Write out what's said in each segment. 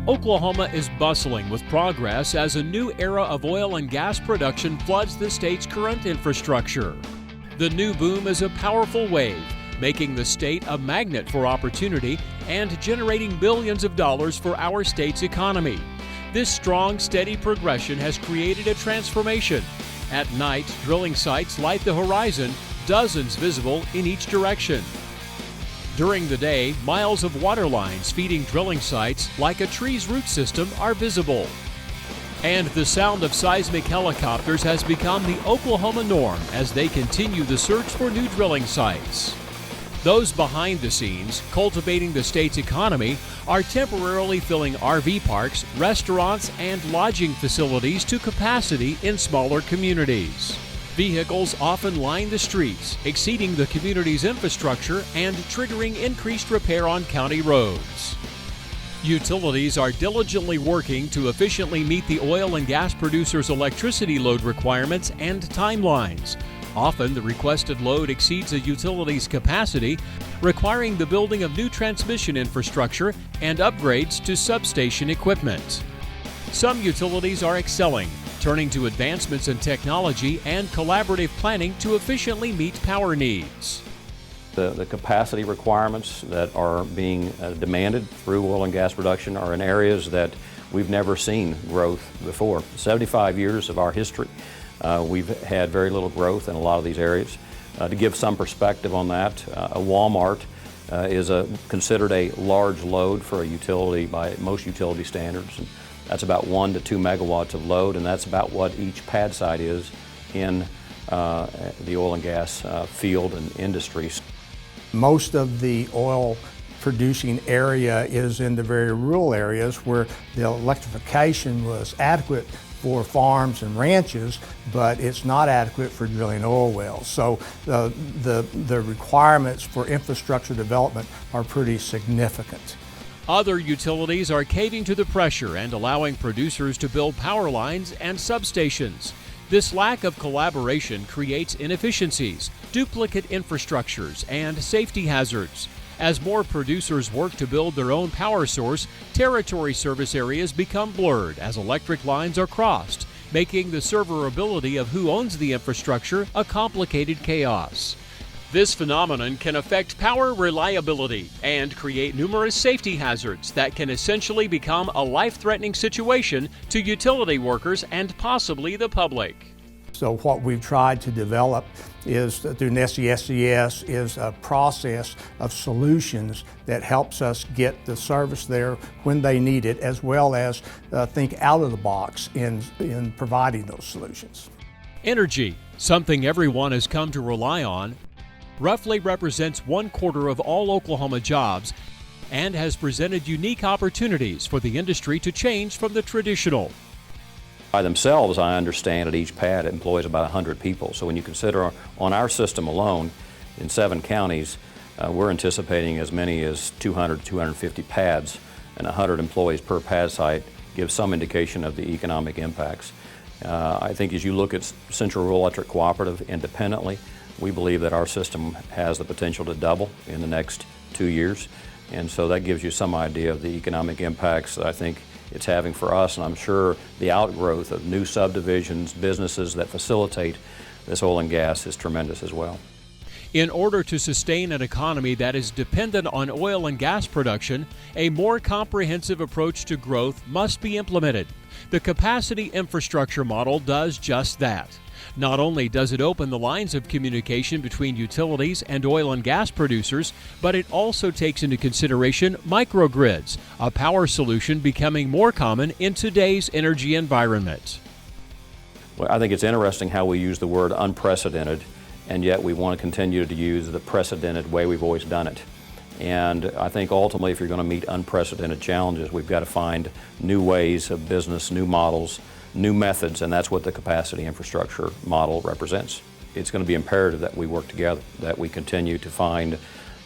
Oklahoma is bustling with progress as a new era of oil and gas production floods the state's current infrastructure. The new boom is a powerful wave, making the state a magnet for opportunity and generating billions of dollars for our state's economy. This strong, steady progression has created a transformation. At night, drilling sites light the horizon, dozens visible in each direction. During the day, miles of water lines feeding drilling sites like a tree's root system are visible. And the sound of seismic helicopters has become the Oklahoma norm as they continue the search for new drilling sites. Those behind the scenes, cultivating the state's economy, are temporarily filling RV parks, restaurants, and lodging facilities to capacity in smaller communities. Vehicles often line the streets, exceeding the community's infrastructure and triggering increased repair on county roads. Utilities are diligently working to efficiently meet the oil and gas producers' electricity load requirements and timelines. Often, the requested load exceeds a utility's capacity, requiring the building of new transmission infrastructure and upgrades to substation equipment. Some utilities are excelling, turning to advancements in technology and collaborative planning to efficiently meet power needs. The capacity requirements that are being demanded through oil and gas production are in areas that we've never seen growth before. 75 years of our history, we've had very little growth in a lot of these areas. To give some perspective on that, a Walmart is considered a large load for a utility by most utility standards. And that's about 1 to 2 megawatts of load, and that's about what each pad site is in the oil and gas field and industries. Most of the oil producing area is in the very rural areas where the electrification was adequate for farms and ranches, but it's not adequate for drilling oil wells. So the requirements for infrastructure development are pretty significant. Other utilities are caving to the pressure and allowing producers to build power lines and substations. This lack of collaboration creates inefficiencies, duplicate infrastructures, and safety hazards. As more producers work to build their own power source, territory service areas become blurred as electric lines are crossed, making the serverability of who owns the infrastructure a complicated chaos. This phenomenon can affect power reliability and create numerous safety hazards that can essentially become a life-threatening situation to utility workers and possibly the public. So what we've tried to develop is through NESI is a process of solutions that helps us get the service there when they need it, as well as think out of the box in providing those solutions. Energy, something everyone has come to rely on, roughly represents 1/4 of all Oklahoma jobs and has presented unique opportunities for the industry to change from the traditional. By themselves, I understand at each pad it employs about 100 people. So when you consider on our system alone, in 7 counties, we're anticipating as many as 200 to 250 pads, and 100 employees per pad site gives some indication of the economic impacts. I think as you look at Central Rural Electric Cooperative independently, we believe that our system has the potential to double in the next 2 years. And so that gives you some idea of the economic impacts that I think it's having for us, and I'm sure the outgrowth of new subdivisions, businesses that facilitate this oil and gas is tremendous as well. In order to sustain an economy that is dependent on oil and gas production, a more comprehensive approach to growth must be implemented. The capacity infrastructure model does just that. Not only does it open the lines of communication between utilities and oil and gas producers, but it also takes into consideration microgrids, a power solution becoming more common in today's energy environment. Well, I think it's interesting how we use the word unprecedented, and yet we want to continue to use the precedented way we've always done it. And I think ultimately if you're going to meet unprecedented challenges, we've got to find new ways of business, new models, new methods, and that's what the capacity infrastructure model represents. It's going to be imperative that we work together, that we continue to find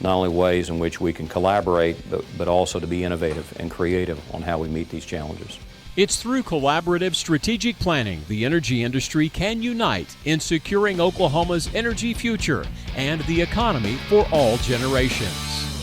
not only ways in which we can collaborate, but also to be innovative and creative on how we meet these challenges. It's through collaborative strategic planning the energy industry can unite in securing Oklahoma's energy future and the economy for all generations.